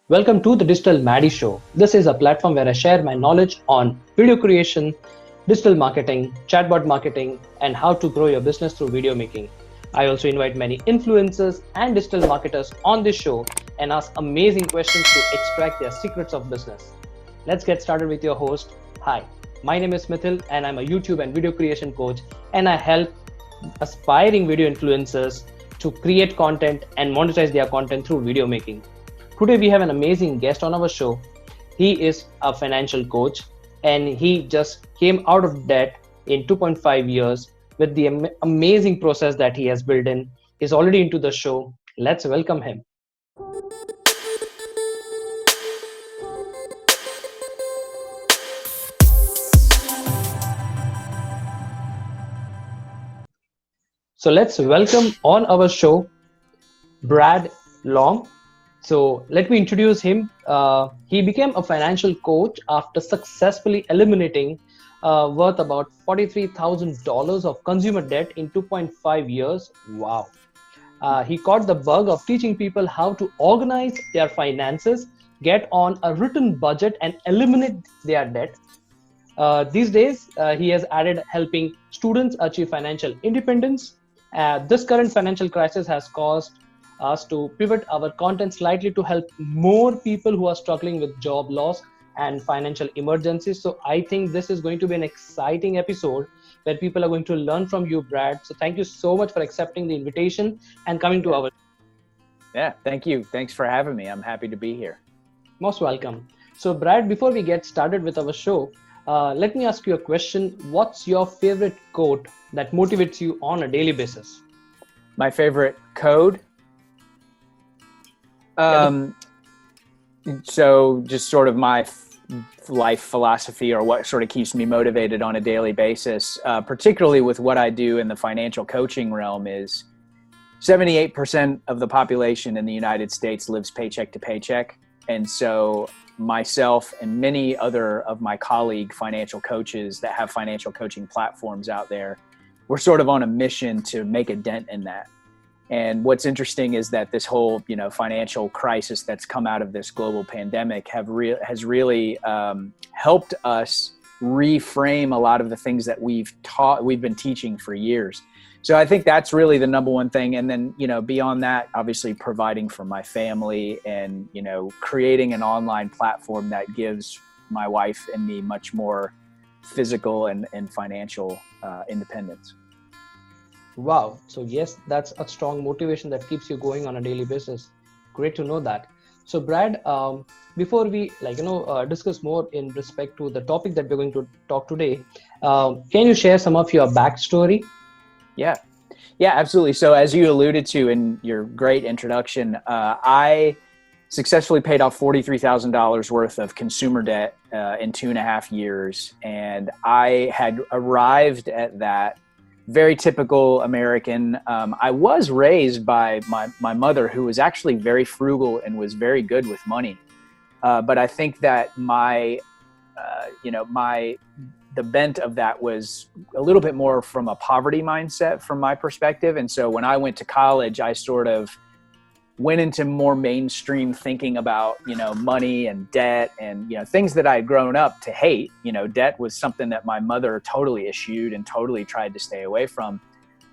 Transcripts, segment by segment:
Welcome to the Digital Maddy Show. This is a platform where I share my knowledge on video creation, digital marketing, chatbot marketing, and how to grow your business through video making. I also invite many influencers and digital marketers on this show and ask amazing questions to extract their secrets of business. Let's get started with your host. Hi, my name is Mithyl and I'm a YouTube and video creation coach, and I help aspiring video influencers to create content and monetize their content through video making. Today we have an amazing guest on our show. He is a financial coach and he just came out of debt in 2.5 years with the amazing process that he has built in. He's already into the show. Let's welcome him. So let's welcome on our show Brad Long. So let me introduce him. He became a financial coach after successfully eliminating worth about $43,000 of consumer debt in 2.5 years. Wow. He caught the bug of teaching people how to organize their finances, get on a written budget, and eliminate their debt. These days, he has added helping students achieve financial independence. This current financial crisis has caused us to pivot our content slightly to help more people who are struggling with job loss and financial emergencies. So I think this is going to be an exciting episode where people are going to learn from you, Brad. So thank you so much for accepting the invitation and coming to our. Yeah, thank you. Thanks for having me. I'm happy to be here. Most welcome. So Brad, before we get started with our show, let me ask you a question. What's your favorite quote that motivates you on a daily basis? My favorite code. So just sort of my life philosophy, or what sort of keeps me motivated on a daily basis, particularly with what I do in the financial coaching realm, is 78% of the population in the United States lives paycheck to paycheck. And so myself and many other of my colleague financial coaches that have financial coaching platforms out there, we're sort of on a mission to make a dent in that. And what's interesting is that this whole, financial crisis that's come out of this global pandemic has really helped us reframe a lot of the things that we've been teaching for years. So I think that's really the number one thing. And then, beyond that, obviously providing for my family and, creating an online platform that gives my wife and me much more physical and financial independence. Wow. So yes, that's a strong motivation that keeps you going on a daily basis. Great to know that. So Brad, before we discuss more in respect to the topic that we're going to talk today, can you share some of your backstory? Yeah, absolutely. So as you alluded to in your great introduction, I successfully paid off $43,000 worth of consumer debt in 2.5 years. And I had arrived at that very typical American. I was raised by my mother, who was actually very frugal and was very good with money. But I think that the bent of that was a little bit more from a poverty mindset from my perspective. And so when I went to college, I sort of went into more mainstream thinking about, money and debt and, things that I had grown up to hate. Debt was something that my mother totally eschewed and totally tried to stay away from.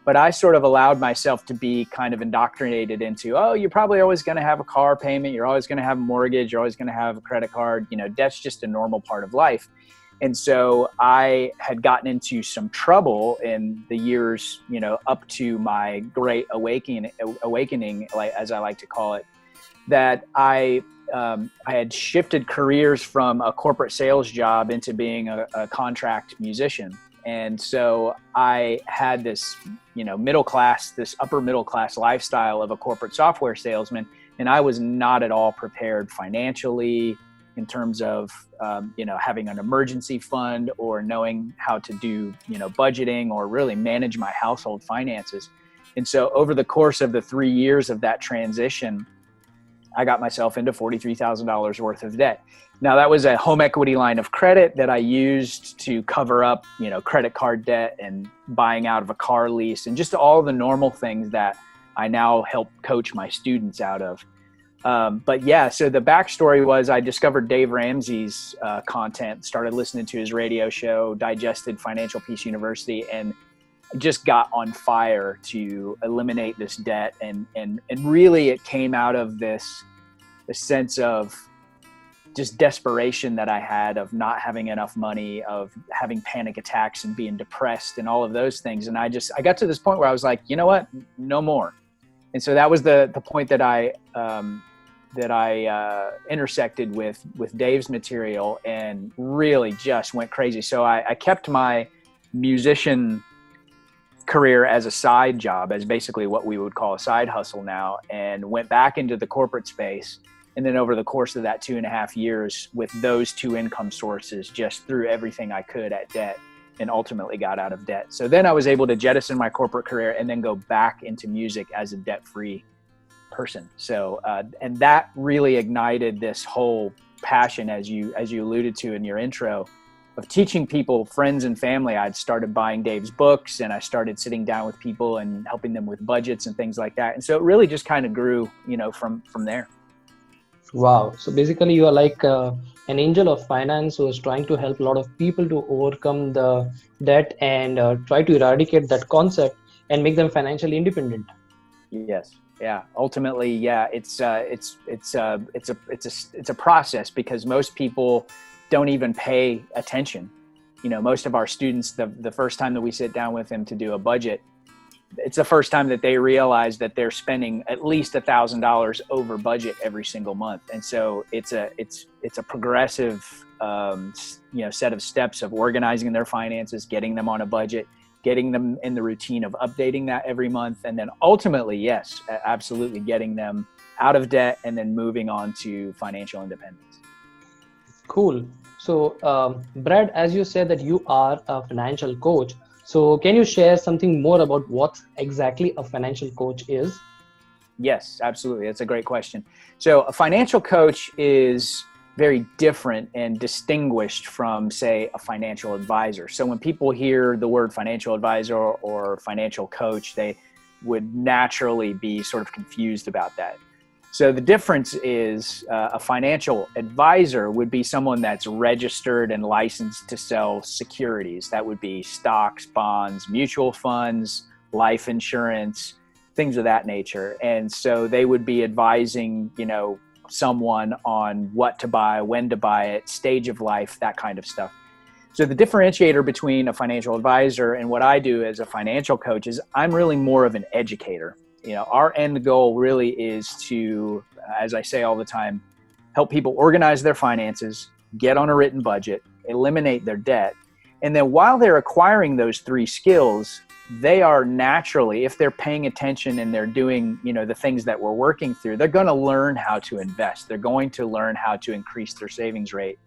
But I sort of allowed myself to be kind of indoctrinated into, oh, you're probably always going to have a car payment. You're always going to have a mortgage. You're always going to have a credit card. Debt's just a normal part of life. And so I had gotten into some trouble in the years, up to my great awakening, like, as I like to call it, that I had shifted careers from a corporate sales job into being a contract musician. And so I had this, this upper middle class lifestyle of a corporate software salesman. And I was not at all prepared financially, in terms of, having an emergency fund or knowing how to do, budgeting or really manage my household finances. And so over the course of the 3 years of that transition, I got myself into $43,000 worth of debt. Now, that was a home equity line of credit that I used to cover up, credit card debt and buying out of a car lease and just all the normal things that I now help coach my students out of. But yeah, so the backstory was I discovered Dave Ramsey's content, started listening to his radio show, digested Financial Peace University, and just got on fire to eliminate this debt. And really it came out of this sense of just desperation that I had of not having enough money, of having panic attacks and being depressed and all of those things. And I got to this point where I was like, you know what, no more. And so that was the point that I intersected with Dave's material and really just went crazy. So I kept my musician career as a side job, as basically what we would call a side hustle now, and went back into the corporate space. And then over the course of that 2.5 years with those two income sources, just threw everything I could at debt and ultimately got out of debt. So then I was able to jettison my corporate career and then go back into music as a debt-free person. So, and that really ignited this whole passion, as you alluded to in your intro, of teaching people, friends and family. I'd started buying Dave's books and I started sitting down with people and helping them with budgets and things like that. And so it really just kind of grew, from there. Wow. So basically you are like an angel of finance who is trying to help a lot of people to overcome the debt and try to eradicate that concept and make them financially independent. Yes. Yeah. Ultimately, yeah, it's a process, because most people don't even pay attention. Most of our students, the first time that we sit down with them to do a budget, it's the first time that they realize that they're spending at least $1,000 over budget every single month. And so it's a progressive, set of steps of organizing their finances, getting them on a budget, getting them in the routine of updating that every month. And then ultimately, yes, absolutely getting them out of debt and then moving on to financial independence. Cool. So, Brad, as you said that you are a financial coach, so can you share something more about what exactly a financial coach is? Yes, absolutely. That's a great question. So a financial coach is very different and distinguished from, say, a financial advisor. So when people hear the word financial advisor or financial coach, they would naturally be sort of confused about that. So the difference is a financial advisor would be someone that's registered and licensed to sell securities. That would be stocks, bonds, mutual funds, life insurance, things of that nature. And so they would be advising, someone on what to buy, when to buy it, stage of life, that kind of stuff. So the differentiator between a financial advisor and what I do as a financial coach is I'm really more of an educator. Our end goal really is to, as I say all the time, help people organize their finances, get on a written budget, eliminate their debt. And then while they're acquiring those three skills, they are naturally, if they're paying attention and they're doing, the things that we're working through, they're going to learn how to invest. They're going to learn how to increase their savings rate.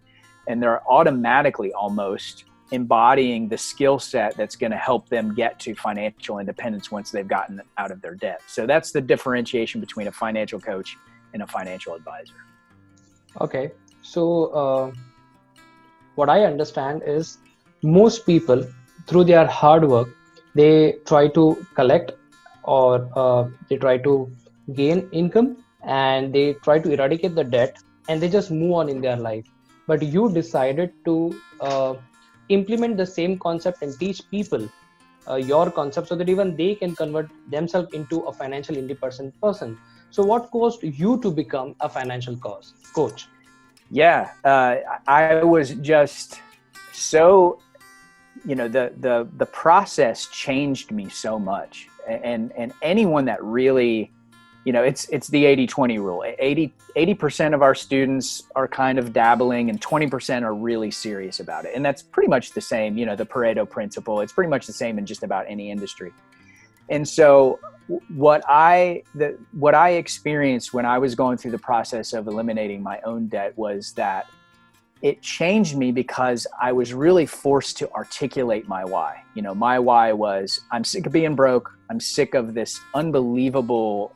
And they're automatically almost embodying the skill set that's going to help them get to financial independence once they've gotten out of their debt. So that's the differentiation between a financial coach and a financial advisor. Okay. So what I understand is most people, through their hard work, they try to collect or they try to gain income and they try to eradicate the debt and they just move on in their life. But you decided to implement the same concept and teach people your concept so that even they can convert themselves into a financial independent person. So what caused you to become a financial coach? Yeah, I was just so, the process changed me so much. And anyone that really, it's the 80-20 rule. 80% of our students are kind of dabbling and 20% are really serious about it. And that's pretty much the same, the Pareto principle. It's pretty much the same in just about any industry. And so what I experienced when I was going through the process of eliminating my own debt was that it changed me because I was really forced to articulate my why. My why was, I'm sick of being broke. I'm sick of this unbelievable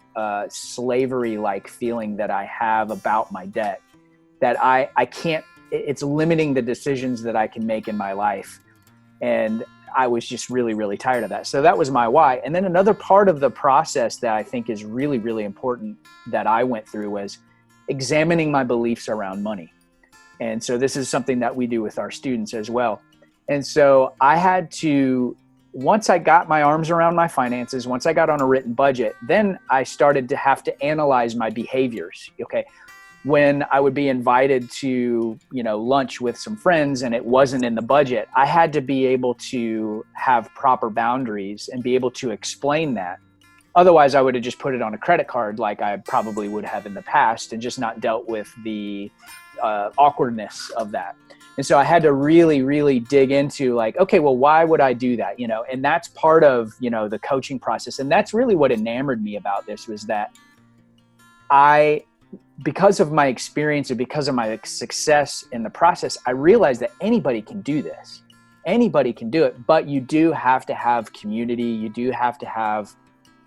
slavery-like feeling that I have about my debt, that I can't, it's limiting the decisions that I can make in my life. And I was just really, really tired of that. So that was my why. And then another part of the process that I think is really, really important that I went through was examining my beliefs around money. And so this is something that we do with our students as well. And so I had to, once I got my arms around my finances, once I got on a written budget, then I started to have to analyze my behaviors. Okay. When I would be invited to, lunch with some friends and it wasn't in the budget, I had to be able to have proper boundaries and be able to explain that. Otherwise, I would have just put it on a credit card like I probably would have in the past and just not dealt with the awkwardness of that. And so I had to really, really dig into like, okay, well, why would I do that? And that's part of, the coaching process. And that's really what enamored me about this was that because of my experience and because of my success in the process, I realized that anybody can do this. Anybody can do it, but you do have to have community. You do have to have,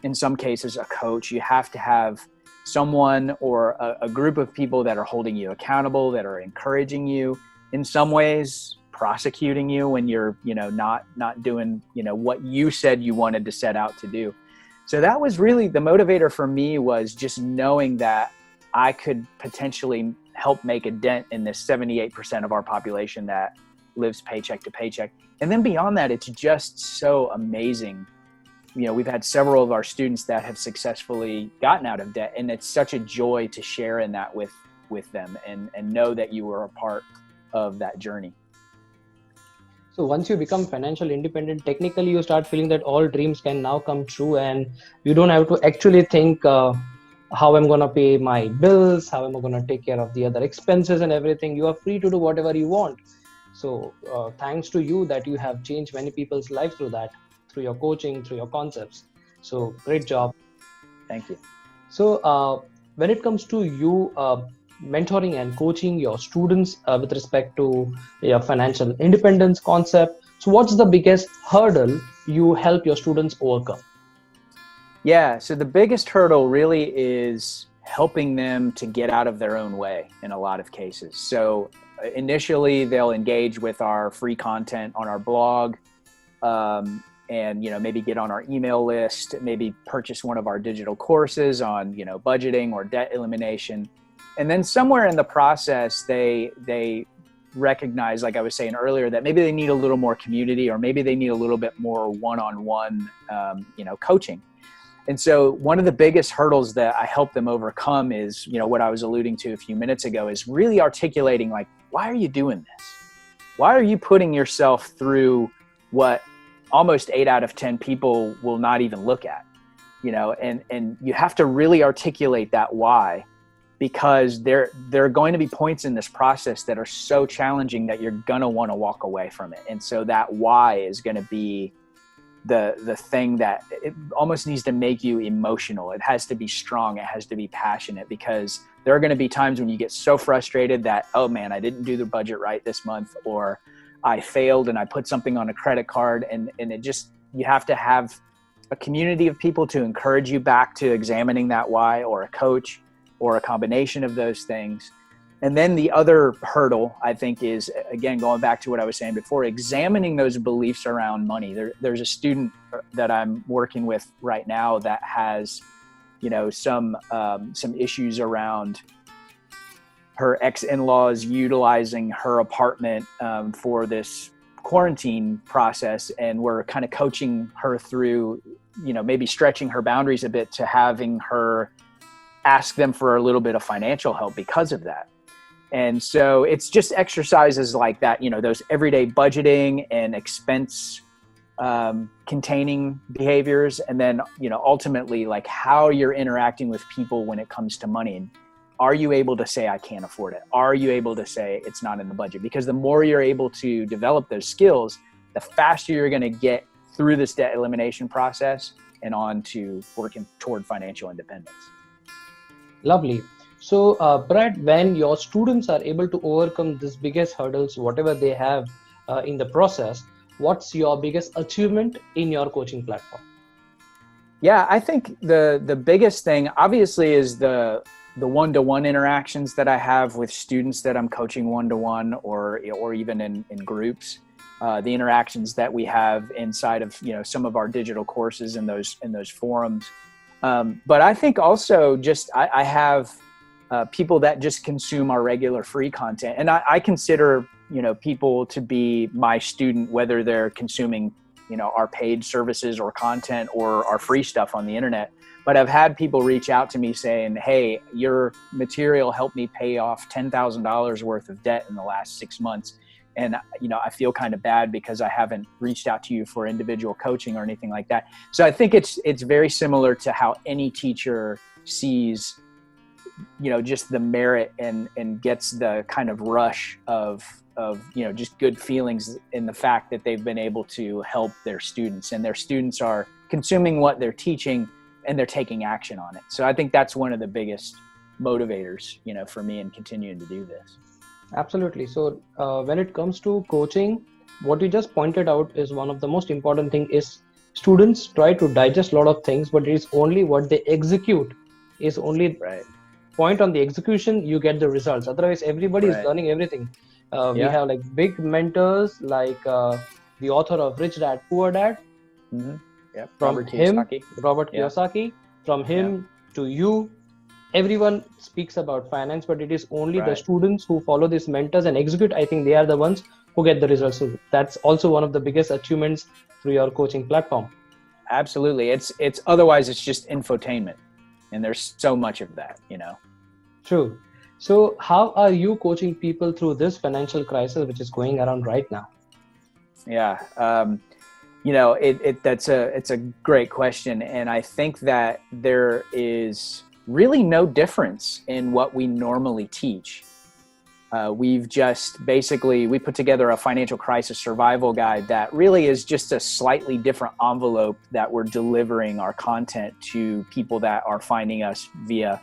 in some cases, a coach. You have to have someone or a group of people that are holding you accountable, that are encouraging you, in some ways prosecuting you when you're, not doing, what you said you wanted to set out to do. So that was really the motivator for me, was just knowing that I could potentially help make a dent in this 78% of our population that lives paycheck to paycheck. And then beyond that, it's just so amazing. We've had several of our students that have successfully gotten out of debt, and it's such a joy to share in that with them and know that you were a part of that journey. So once you become financially independent, technically you start feeling that all dreams can now come true, and you don't have to actually think how I'm going to pay my bills, how am I going to take care of the other expenses and everything. You are free to do whatever you want. So thanks to you that you have changed many people's lives through that, through your coaching, through your concepts. So great job. Thank you. So when it comes to you mentoring and coaching your students with respect to your financial independence concept, so what's the biggest hurdle you help your students overcome? Yeah, so the biggest hurdle really is helping them to get out of their own way in a lot of cases. So initially they'll engage with our free content on our blog, and maybe get on our email list, maybe purchase one of our digital courses on budgeting or debt elimination. And then somewhere in the process they recognize, like I was saying earlier, that maybe they need a little more community, or maybe they need a little bit more one-on-one coaching. And so one of the biggest hurdles that I help them overcome is, what I was alluding to a few minutes ago, is really articulating, like, why are you doing this? Why are you putting yourself through what almost 8 out of 10 people will not even look at? And you have to really articulate that why, because there are going to be points in this process that are so challenging that you're going to want to walk away from it. And so that why is going to be the thing that it almost needs to make you emotional. It has to be strong. It has to be passionate, because there are going to be times when you get so frustrated that, oh man, I didn't do the budget right this month, or I failed and I put something on a credit card, and it just, you have to have a community of people to encourage you back to examining that why, or a coach, or a combination of those things. And then the other hurdle, I think, is, again, going back to what I was saying before, examining those beliefs around money. There's a student that I'm working with right now that has, some issues around her ex-in-laws utilizing her apartment for this quarantine process. And we're kind of coaching her through, maybe stretching her boundaries a bit to having her ask them for a little bit of financial help because of that. And so it's just exercises like that, those everyday budgeting and expense containing behaviors. And then, ultimately, like, how you're interacting with people when it comes to money. And are you able to say, I can't afford it? Are you able to say it's not in the budget? Because the more you're able to develop those skills, the faster you're going to get through this debt elimination process and on to working toward financial independence. Lovely. So, Brad, when your students are able to overcome these biggest hurdles, whatever they have in the process, what's your biggest achievement in your coaching platform? Yeah, I think the biggest thing, obviously, is the one-to-one interactions that I have with students that I'm coaching one-to-one, or even in groups. The interactions that we have inside of some of our digital courses in those forums. But I think also just I have people that just consume our regular free content. And I consider, people to be my student, whether they're consuming, our paid services or content or our free stuff on the internet. But I've had people reach out to me saying, hey, your material helped me pay off $10,000 worth of debt in the last 6 months. And, I feel kind of bad because I haven't reached out to you for individual coaching or anything like that. So I think it's very similar to how any teacher sees, just the merit and gets the kind of rush of, just good feelings in the fact that they've been able to help their students, and their students are consuming what they're teaching and they're taking action on it. So I think that's one of the biggest motivators, for me in continuing to do this. Absolutely. So when it comes to coaching, what you just pointed out is one of the most important thing is students try to digest a lot of things, but it is only what they execute is only right. Point on the execution, you get the results. Otherwise, everybody is Right. learning everything. We have like big mentors, like the author of Rich Dad, Poor Dad. Mm-hmm. Yep. From Robert Yeah. Kiyosaki, from him to you, everyone speaks about finance, but it is only the students who follow these mentors and execute. I think they are the ones who get the results. So that's also one of the biggest achievements through your coaching platform. Absolutely. It's otherwise it's just infotainment, and there's so much of that, True. So how are you coaching people through this financial crisis which is going around right now? Yeah. It's a great question. And I think that there is really no difference in what we normally teach. We've just we put together a financial crisis survival guide that really is just a slightly different envelope that we're delivering our content to people that are finding us via,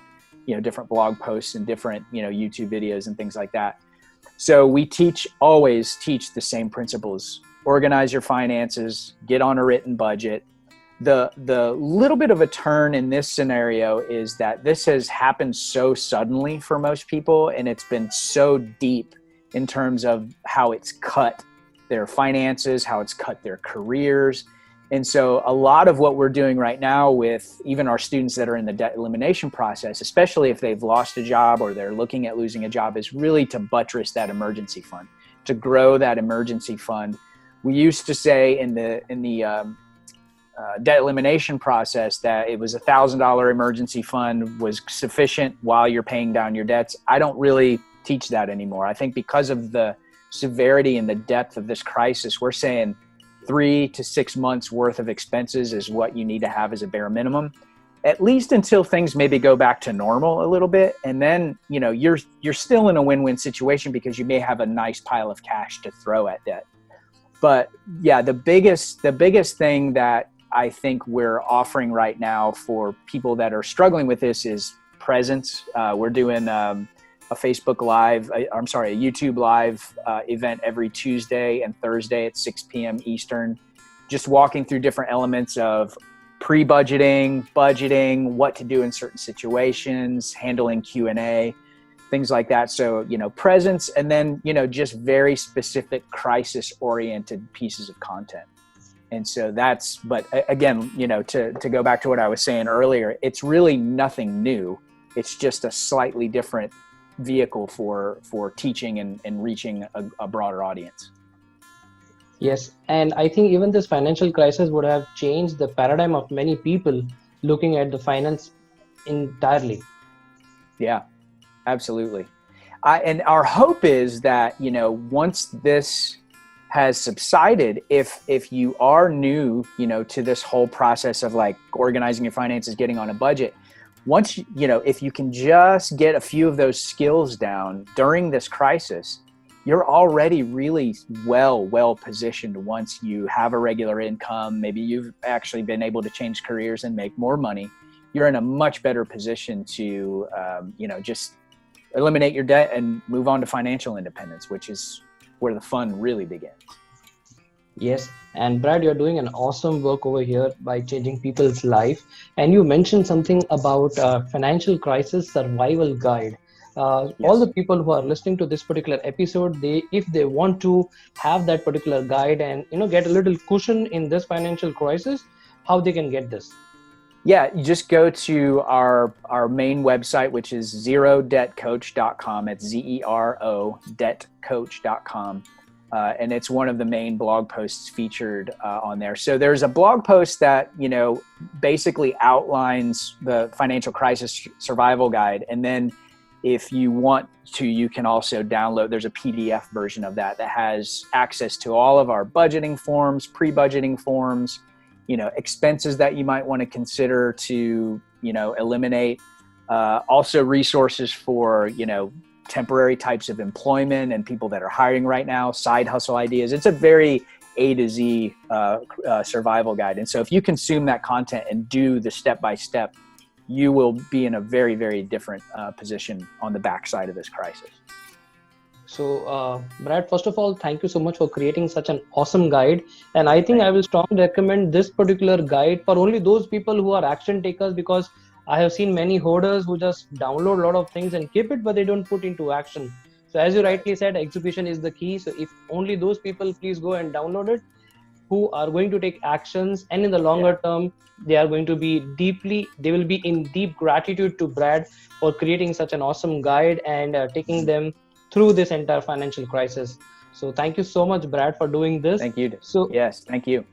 different blog posts and different, YouTube videos and things like that. So we always teach the same principles. Organize your finances, get on a written budget. The little bit of a turn in this scenario is that this has happened so suddenly for most people, and it's been so deep in terms of how it's cut their finances, how it's cut their careers. And so a lot of what we're doing right now with even our students that are in the debt elimination process, especially if they've lost a job or they're looking at losing a job, is really to buttress that emergency fund, to grow that emergency fund. We used to say in the debt elimination process that it was $1,000 emergency fund was sufficient while you're paying down your debts. I don't really teach that anymore. I think because of the severity and the depth of this crisis, we're saying 3 to 6 months worth of expenses is what you need to have as a bare minimum, at least until things maybe go back to normal a little bit. And then, you're still in a win-win situation because you may have a nice pile of cash to throw at debt. But yeah, the biggest thing that I think we're offering right now for people that are struggling with this is presence. We're doing a Facebook Live, a YouTube Live event every Tuesday and Thursday at 6 p.m. Eastern, just walking through different elements of pre-budgeting, budgeting, what to do in certain situations, handling Q&A, things like that. So, presence, and then, just very specific crisis-oriented pieces of content. And so but again, to go back to what I was saying earlier, it's really nothing new. It's just a slightly different vehicle for teaching and reaching a broader audience. Yes. And I think even this financial crisis would have changed the paradigm of many people looking at the finance entirely. Yeah, absolutely. And our hope is that, once this has subsided, if you are new, to this whole process of like organizing your finances, getting on a budget, once, if you can just get a few of those skills down during this crisis, you're already really well positioned once you have a regular income. Maybe you've actually been able to change careers and make more money. You're in a much better position to, just eliminate your debt and move on to financial independence, which is where the fun really begins. Yes. And Brad, you're doing an awesome work over here by changing people's life. And you mentioned something about financial crisis survival guide. Yes. All the people who are listening to this particular episode, if they want to have that particular guide and get a little cushion in this financial crisis, how they can get this? Yeah, you just go to our main website, which is zerodebtcoach.com. It's ZERO debtcoach.com. And it's one of the main blog posts featured on there. So there's a blog post that, basically outlines the financial crisis survival guide. And then if you want to, you can also download, there's a PDF version of that has access to all of our budgeting forms, pre-budgeting forms, expenses that you might want to consider to, eliminate, also resources for, temporary types of employment and people that are hiring right now, side hustle ideas. It's a very A to Z survival guide. And so if you consume that content and do the step-by-step, you will be in a very, very different position on the backside of this crisis. So, Brad, first of all, thank you so much for creating such an awesome guide. And I think I will strongly recommend this particular guide for only those people who are action takers, because I have seen many hoarders who just download a lot of things and keep it, but they don't put into action. So as you rightly said, execution is the key. So if only those people, please go and download it, who are going to take actions, and in the longer term, they are going to be they will be in deep gratitude to Brad for creating such an awesome guide and taking them through this entire financial crisis. So thank you so much, Brad, for doing this. Thank you. So yes, thank you.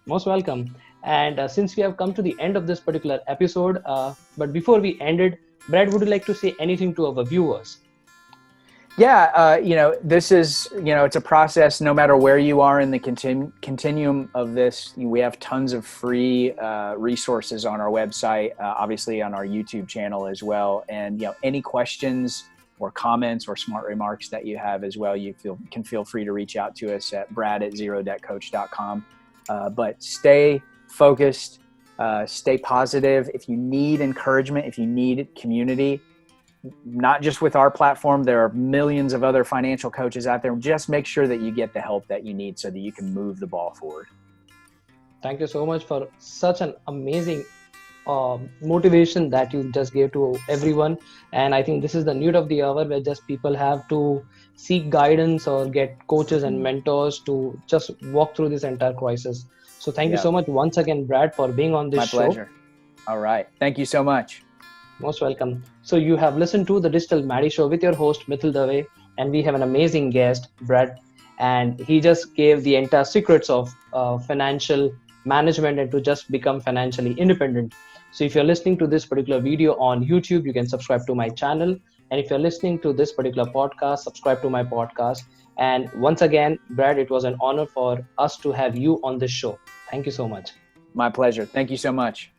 Most welcome. And since we have come to the end of this particular episode, but before we end it, Brad, would you like to say anything to our viewers? Yeah, this is, it's a process no matter where you are in the continuum of this. We have tons of free resources on our website, obviously on our YouTube channel as well. And, any questions or comments or smart remarks that you have as well, you can feel free to reach out to us at brad@zerodebtcoach.com. But stay focused, stay positive. If you need encouragement, if you need community, not just with our platform, there are millions of other financial coaches out there. Just make sure that you get the help that you need so that you can move the ball forward. Thank you so much for such an amazing motivation that you just gave to everyone. And I think this is the need of the hour, where just people have to seek guidance or get coaches and mentors to just walk through this entire crisis. So thank you so much once again, Brad, for being on this show. My pleasure. All right. Thank you so much. Most welcome. So you have listened to the Digital Maddy Show with your host, Mithyl Dave, and we have an amazing guest, Brad, and he just gave the entire secrets of financial management and to just become financially independent. So if you're listening to this particular video on YouTube, you can subscribe to my channel. And if you're listening to this particular podcast, subscribe to my podcast. And once again, Brad, it was an honor for us to have you on this show. Thank you so much. My pleasure. Thank you so much.